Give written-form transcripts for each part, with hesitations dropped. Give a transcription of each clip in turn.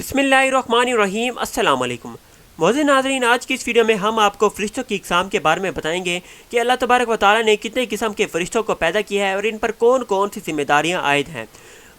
बिस्मिल्लाहिर्रहमानिर्रहीम। अस्सलाम वालेकुम। मोअज़्ज़िज़ नाज़रीन, आज की इस वीडियो में हम आपको फ़रिश्तों की इक़साम के बारे में बताएंगे कि अल्लाह तबारक व तआला ने कितने किस्म के फ़रिश्तों को पैदा किया है और इन पर कौन कौन सी ज़िम्मेदारियाँ आयद हैं।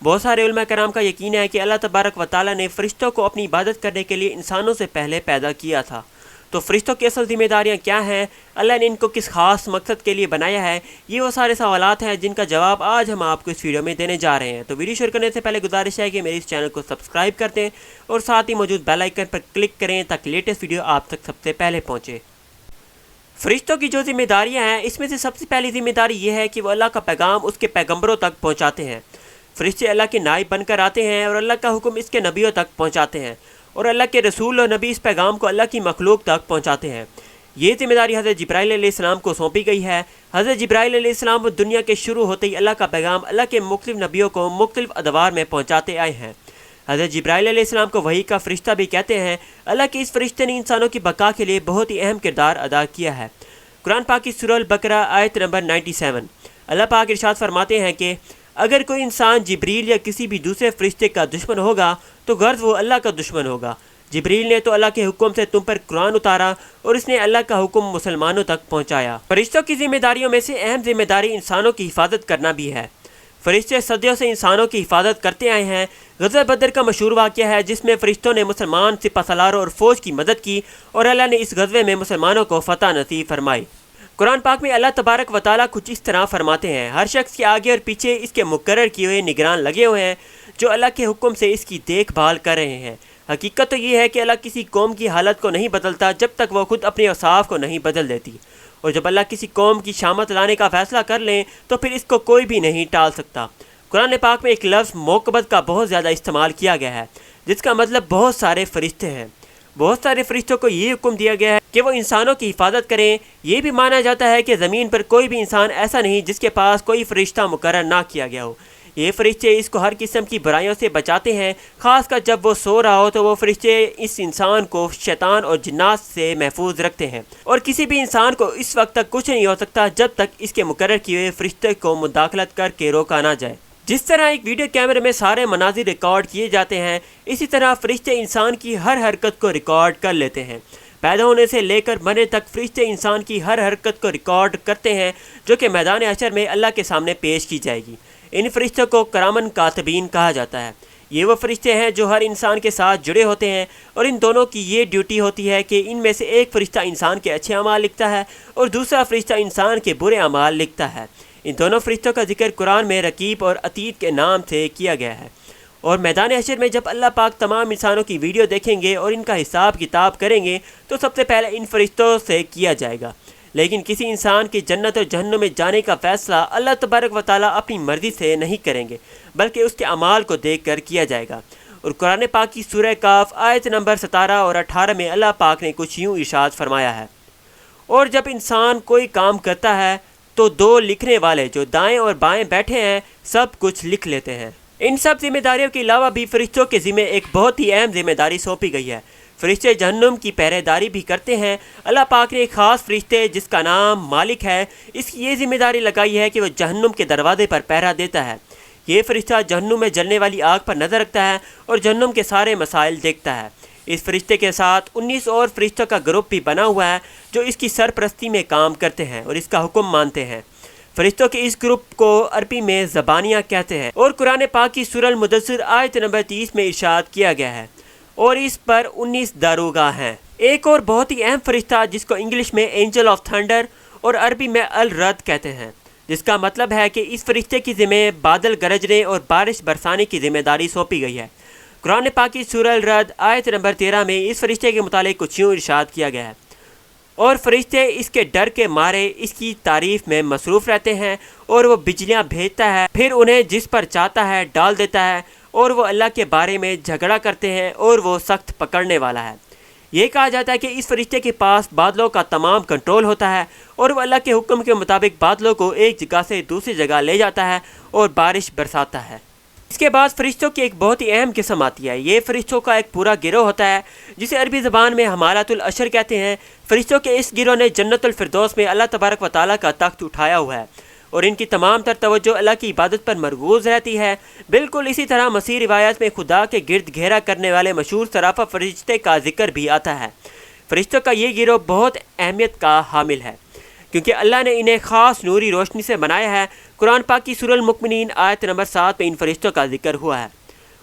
बहुत सारे उलमा कराम का यकीन है कि अल्लाह तबारक व तआला ने फ़रिश्तों को अपनी इबादत करने के लिए इंसानों से पहले पैदा किया था। तो फ़रिश्तों की असल ज़िम्मेदारियाँ क्या हैं, अल्लाह ने इनको किस खास मकसद के लिए बनाया है, ये वो सारे सवालात हैं जिनका जवाब आज हम आपको इस वीडियो में देने जा रहे हैं। तो वीडियो शुरू करने से पहले गुजारिश है कि मेरे इस चैनल को सब्सक्राइब कर दें और साथ ही मौजूद बेल आइकन पर क्लिक करें ताकि लेटेस्ट वीडियो आप तक सबसे पहले पहुँचे। फ़रिश्तों की जो ज़िम्मेदारियाँ हैं, इसमें से सबसे पहली ज़िम्मेदारी ये है कि वो अल्लाह का पैगाम उसके पैगम्बरों तक पहुँचाते हैं। फ़रिश्ते अल्लाह के नाइब बनकर आते हैं और अल्लाह का हुक्म इसके नबियों तक पहुँचाते हैं और अल्लाह के रसूल और नबी इस पैगाम को अल्लाह की मखलूक तक पहुँचाते हैं। ये ज़िम्मेदारी हज़रत जिब्राईल अलैहिस्सलाम को सौंपी गई है। हज़रत जिब्राईल अलैहिस्सलाम दुनिया के शुरू होते ही अल्लाह का पैगाम अल्लाह के मुख्तलिफ़ नबियों को मुख्तलिफ़ अदवार में पहुँचाते आए हैं। हज़रत जिब्राईल अलैहिस्सलाम को वही का फ़रिश्ता भी कहते हैं। अल्लाह के इस फ़रिश्ते ने इंसानों की बका के लिए बहुत ही अहम किरदार अदा किया है। कुरान पाक की सूरह अल बकरा आयत नंबर 97 अल्लाह पाक इरशाद फरमाते हैं कि अगर कोई इंसान जिब्रील या किसी भी दूसरे फ़रिश्ते का दुश्मन होगा तो गर्ज वो अल्लाह का दुश्मन होगा। जिब्रील ने तो अल्लाह के हुक्म से तुम पर कुरान उतारा और इसने अल्लाह का हुक्म मुसलमानों तक पहुँचाया। फ़रिश्तों की ज़िम्मेदारियों में से अहम ज़िम्मेदारी इंसानों की हिफाजत करना भी है। फ़रिश्ते सदियों से इंसानों की हिफाजत करते आए हैं। ग़ज़वा बदर का मशहूर वाक़या है जिसमें फ़रिश्तों ने मुसलमान सिपहसालारों और फ़ौज की मदद की और अल्लाह ने इस ग़ज़वे में मुसलमानों को फ़तह नसीब फरमाई। कुरान पाक में अल्लाह तबारक व तआला कुछ इस तरह फरमाते हैं, हर शख्स के आगे और पीछे इसके मुकर्रर किए हुए निगरान लगे हुए हैं जो अल्लाह के हुक्म से इसकी देखभाल कर रहे हैं। हकीकत तो ये है कि अल्लाह किसी कौम की हालत को नहीं बदलता जब तक वो खुद अपने औसाफ को नहीं बदल देती, और जब अल्लाह किसी कौम की शामत लाने का फ़ैसला कर लें तो फिर इसको कोई भी नहीं टाल सकता। कुरान पाक में एक लफ्ज़ मोकबत का बहुत ज़्यादा इस्तेमाल किया गया है जिसका मतलब बहुत सारे फ़रिश्ते हैं। बहुत सारे फ़रिश्तों को ये हुक्म दिया गया है कि वो इंसानों की हिफाजत करें। ये भी माना जाता है कि ज़मीन पर कोई भी इंसान ऐसा नहीं जिसके पास कोई फ़रिश्ता मुकर्रर ना किया गया हो। ये फ़रिश्ते इसको हर किस्म की बुराइयों से बचाते हैं, ख़ासकर जब वो सो रहा हो तो वो फ़रिश्ते इस इंसान को शैतान और जिन्नात से महफूज रखते हैं और किसी भी इंसान को इस वक्त तक कुछ नहीं हो सकता जब तक इसके मुकर्रर किए हुए फ़रिश्ते को मुदाखलत करके रोका ना जाए। जिस तरह एक वीडियो कैमरे में सारे मनाज़िर रिकॉर्ड किए जाते हैं, इसी तरह फ़रिश्ते इंसान की हर हरकत को रिकॉर्ड कर लेते हैं। पैदा होने से लेकर मरने तक फ़रिश्ते इंसान की हर हरकत को रिकॉर्ड करते हैं जो कि मैदान हशर में अल्लाह के सामने पेश की जाएगी। इन फ़रिश्तों को करामन कातिबीन कहा जाता है। ये वो फ़रिश्ते हैं जो हर इंसान के साथ जुड़े होते हैं और इन दोनों की ये ड्यूटी होती है कि इनमें से एक फ़रिश्ता इंसान के अच्छे अमाल लिखता है और दूसरा फ़रिश्ता इंसान के बुरे अमाल लिखता है। इन दोनों फ़रिश्तों का जिक्र कुरान में रकीब और अतीद के नाम से किया गया है। और मैदान हशर में जब अल्लाह पाक तमाम इंसानों की वीडियो देखेंगे और इनका हिसाब किताब करेंगे तो सबसे पहले इन फ़रिश्तों से किया जाएगा। लेकिन किसी इंसान के जन्नत और जहन्नुम में जाने का फ़ैसला अल्लाह तबारक व तआला अपनी मर्ज़ी से नहीं करेंगे बल्कि उसके अमाल को देख कर किया जाएगा। और कुरान पाक की सूरह काफ आयत नंबर 17 और 18 में अल्लाह पाक ने कुछ यूँ इरशाद फरमाया है, और जब इंसान कोई काम करता है तो दो लिखने वाले जो दाएं और बाएं बैठे हैं सब कुछ लिख लेते हैं। इन सब जिम्मेदारियों के अलावा भी फ़रिश्तों के ज़िम्मे एक बहुत ही अहम जिम्मेदारी सौंपी गई है। फ़रिश्ते जहन्नुम की पहरेदारी भी करते हैं। अल्लाह पाक ने एक ख़ास फ़रिश्ते जिसका नाम मालिक है, इसकी ये जिम्मेदारी लगाई है कि वह जहन्नुम के दरवाजे पर पहरा देता है। ये फ़रिश्ता जहन्नुम में जलने वाली आग पर नज़र रखता है और जहन्नुम के सारे मसाइल देखता है। इस फ़रिश्ते के साथ 19 और फ़रिश्तों का ग्रुप भी बना हुआ है जो इसकी सरपरस्ती में काम करते हैं और इसका हुक्म मानते हैं। फ़रिश्तों के इस ग्रुप को अरबी में ज़बानिया कहते हैं। और कुरान पाक की सूरह अल मुदस्सिर आयत नंबर 30 में इरशाद किया गया है, और इस पर 19 दारोगा हैं। एक और बहुत ही अहम फ़रिश्ता जिसको इंग्लिश में एंजल ऑफ थंडर और अरबी में अल रद कहते हैं, जिसका मतलब है कि इस फ़रिश्ते की ज़िम्मे बादल गरजने और बारिश बरसाने की ज़िम्मेदारी सौंपी गई है। कुरान पाक की सूरह अल रद आयत नंबर 13 में इस फ़रिश्ते के मुतालिक कुछ यूँ इरशाद किया गया है, और फ़रिश्ते इसके डर के मारे इसकी तारीफ़ में मसरूफ़ रहते हैं और वो बिजलियाँ भेजता है, फिर उन्हें जिस पर चाहता है डाल देता है, और वो अल्लाह के बारे में झगड़ा करते हैं और वो सख्त पकड़ने वाला है। ये कहा जाता है कि इस फ़रिश्ते के पास बादलों का तमाम कंट्रोल होता है और वो अल्लाह के हुक्म के मुताबिक बादलों को एक जगह से दूसरी जगह ले जाता है और बारिश बरसाता है। इसके बाद फ़रिश्तों की एक बहुत ही अहम किस्म आती है। ये फ़रिश्तों का एक पूरा गिरोह होता है जिसे अरबी ज़बान में हमालतुल अशर कहते हैं। फ़रिश्तों के इस गिरोह ने जन्नतुल फिरदौस में अल्लाह तबारक व तआला का तख्त उठाया हुआ है اور ان کی تمام تر توجہ اللہ کی عبادت پر مرکوز رہتی ہے۔ بالکل اسی طرح مسیح روایات میں خدا کے گرد گھیرا کرنے والے مشہور صرافہ فرشتے کا ذکر بھی آتا ہے۔ فرشتوں کا یہ گروہ بہت اہمیت کا حامل ہے کیونکہ اللہ نے انہیں خاص نوری روشنی سے بنایا ہے۔ قرآن پاک کی سورہ المؤمنین آیت نمبر 7 میں ان فرشتوں کا ذکر ہوا ہے۔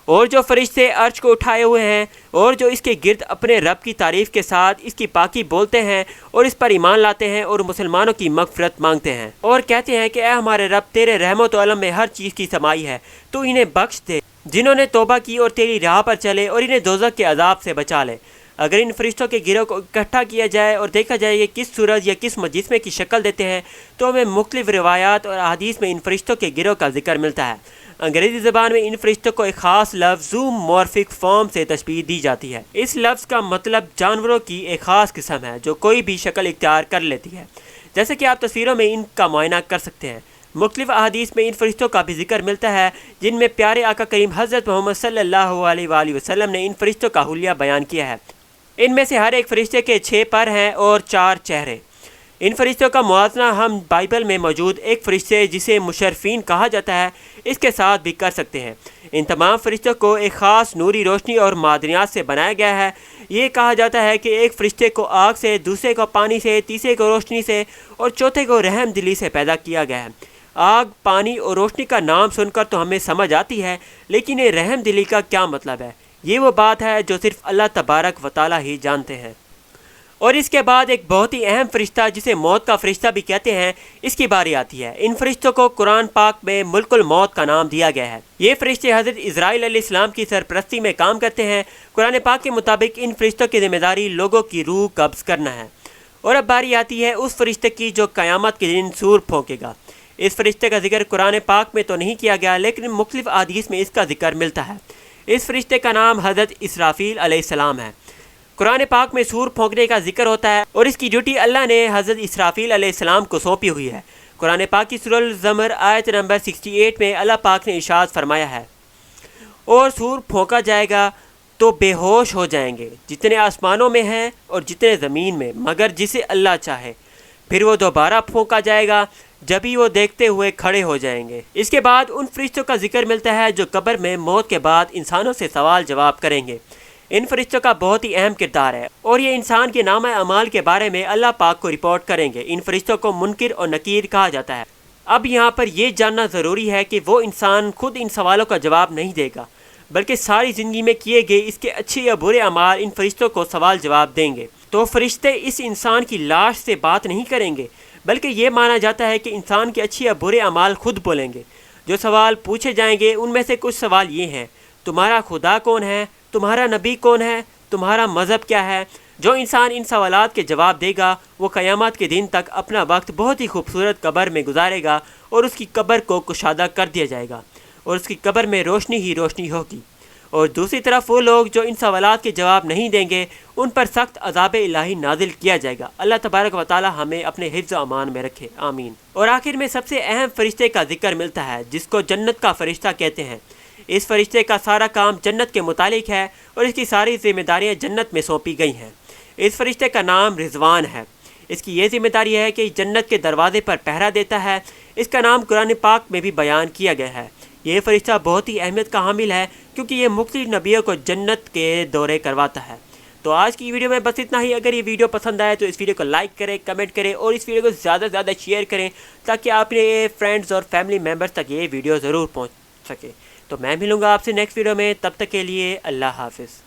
اور جو فرشتے عرش کو اٹھائے ہوئے ہیں اور جو اس کے گرد اپنے رب کی تعریف کے ساتھ اس کی پاکی بولتے ہیں اور اس پر ایمان لاتے ہیں اور مسلمانوں کی مغفرت مانگتے ہیں اور کہتے ہیں کہ اے ہمارے رب، تیرے رحمت و علم میں ہر چیز کی سمائی ہے، تو انہیں بخش دے جنہوں نے توبہ کی اور تیری راہ پر چلے اور انہیں دوزخ کے عذاب سے بچا لے۔ اگر ان فرشتوں کے گروہ کو اکٹھا کیا جائے اور دیکھا جائے کہ کس صورت یا کس مجسمے کی شکل دیتے ہیں تو ہمیں مختلف روایات اور احادیث میں ان فرشتوں کے گروہ کا ذکر ملتا ہے۔ انگریزی زبان میں ان فرشتوں کو ایک خاص لفظ زومورفک فارم سے تشبیہ دی جاتی ہے۔ اس لفظ کا مطلب جانوروں کی ایک خاص قسم ہے جو کوئی بھی شکل اختیار کر لیتی ہے، جیسے کہ آپ تصویروں میں ان کا معائنہ کر سکتے ہیں۔ مختلف احادیث میں ان فرشتوں کا بھی ذکر ملتا ہے جن میں پیارے آقا کریم حضرت محمد صلی اللہ علیہ وآلہ وسلم نے ان فرشتوں کا حلیہ بیان کیا ہے۔ ان میں سے ہر ایک فرشتے کے 6 پر ہیں اور 4 چہرے۔ ان فرشتوں کا موازنہ ہم بائبل میں موجود ایک فرشتے جسے مشرفین کہا جاتا ہے اس کے ساتھ بھی کر سکتے ہیں۔ ان تمام فرشتوں کو ایک خاص نوری روشنی اور معدنیات سے بنایا گیا ہے۔ یہ کہا جاتا ہے کہ ایک فرشتے کو آگ سے، دوسرے کو پانی سے، تیسرے کو روشنی سے اور چوتھے کو رحم دلی سے پیدا کیا گیا ہے۔ آگ، پانی اور روشنی کا نام سن کر تو ہمیں سمجھ آتی ہے، لیکن یہ رحم دلی کا کیا مطلب ہے؟ یہ وہ بات ہے جو صرف اللہ تبارک و تعالیٰ ہی جانتے ہیں۔ اور اس کے بعد ایک بہت ہی اہم فرشتہ جسے موت کا فرشتہ بھی کہتے ہیں، اس کی باری آتی ہے۔ ان فرشتوں کو قرآن پاک میں ملک الموت کا نام دیا گیا ہے۔ یہ فرشتے حضرت اسرائیل علیہ السلام کی سرپرستی میں کام کرتے ہیں۔ قرآن پاک کے مطابق ان فرشتوں کی ذمہ داری لوگوں کی روح قبض کرنا ہے۔ اور اب باری آتی ہے اس فرشتے کی جو قیامت کے دن سور پھونکے گا۔ اس فرشتے کا ذکر قرآن پاک میں تو نہیں کیا گیا، لیکن مختلف احادیث میں اس کا ذکر ملتا ہے۔ اس فرشتے کا نام حضرت اسرافیل علیہ السلام ہے۔ قرآن پاک میں سور پھونکنے کا ذکر ہوتا ہے اور اس کی ڈیوٹی اللہ نے حضرت اسرافیل علیہ السلام کو سونپی ہوئی ہے۔ قرآن پاک کی سورہ الزمر آیت نمبر 68 میں اللہ پاک نے ارشاد فرمایا ہے، اور سور پھونکا جائے گا تو بے ہوش ہو جائیں گے جتنے آسمانوں میں ہیں اور جتنے زمین میں، مگر جسے اللہ چاہے۔ پھر وہ دوبارہ پھونکا جائے گا، جبھی وہ دیکھتے ہوئے کھڑے ہو جائیں گے۔ اس کے بعد ان فرشتوں کا ذکر ملتا ہے جو قبر میں موت کے بعد انسانوں سے سوال جواب کریں گے۔ ان فرشتوں کا بہت ہی اہم کردار ہے اور یہ انسان کے نامہ اعمال کے بارے میں اللہ پاک کو رپورٹ کریں گے۔ ان فرشتوں کو منکر اور نکیر کہا جاتا ہے۔ اب یہاں پر یہ جاننا ضروری ہے کہ وہ انسان خود ان سوالوں کا جواب نہیں دے گا، بلکہ ساری زندگی میں کیے گئے اس کے اچھے یا برے اعمال ان فرشتوں کو سوال جواب دیں گے۔ تو فرشتے اس انسان کی لاش سے بات نہیں کریں گے، بلکہ یہ مانا جاتا ہے کہ انسان کے اچھے یا برے اعمال خود بولیں گے۔ جو سوال پوچھے جائیں گے ان میں سے کچھ سوال یہ ہیں: تمہارا خدا کون ہے؟ تمہارا نبی کون ہے؟ تمہارا مذہب کیا ہے؟ جو انسان ان سوالات کے جواب دے گا وہ قیامت کے دن تک اپنا وقت بہت ہی خوبصورت قبر میں گزارے گا اور اس کی قبر کو کشادہ کر دیا جائے گا اور اس کی قبر میں روشنی ہی روشنی ہوگی۔ اور دوسری طرف وہ لوگ جو ان سوالات کے جواب نہیں دیں گے ان پر سخت عذاب الہی نازل کیا جائے گا۔ اللہ تبارک و تعالی ہمیں اپنے حفظ و امان میں رکھے، آمین۔ اور آخر میں سب سے اہم فرشتے کا ذکر ملتا ہے جس کو جنت کا فرشتہ کہتے ہیں۔ اس فرشتے کا سارا کام جنت کے متعلق ہے اور اس کی ساری ذمہ داریاں جنت میں سونپی گئی ہیں۔ اس فرشتے کا نام رضوان ہے۔ اس کی یہ ذمہ داری ہے کہ جنت کے دروازے پر پہرا دیتا ہے۔ اس کا نام قرآن پاک میں بھی بیان کیا گیا ہے۔ یہ فرشتہ بہت ہی اہمیت کا حامل ہے کیونکہ یہ مختلف نبیوں کو جنت کے دورے کرواتا ہے۔ تو آج کی ویڈیو میں بس اتنا ہی۔ اگر یہ ویڈیو پسند آئے تو اس ویڈیو کو لائک کریں، کمنٹ کریں اور اس ویڈیو کو زیادہ سے زیادہ شیئر کریں تاکہ اپنے فرینڈز اور فیملی ممبرز تک یہ ویڈیو ضرور پہنچ سکے۔ تو میں ملوں گا آپ سے نیکسٹ ویڈیو میں، تب تک کے لیے اللہ حافظ۔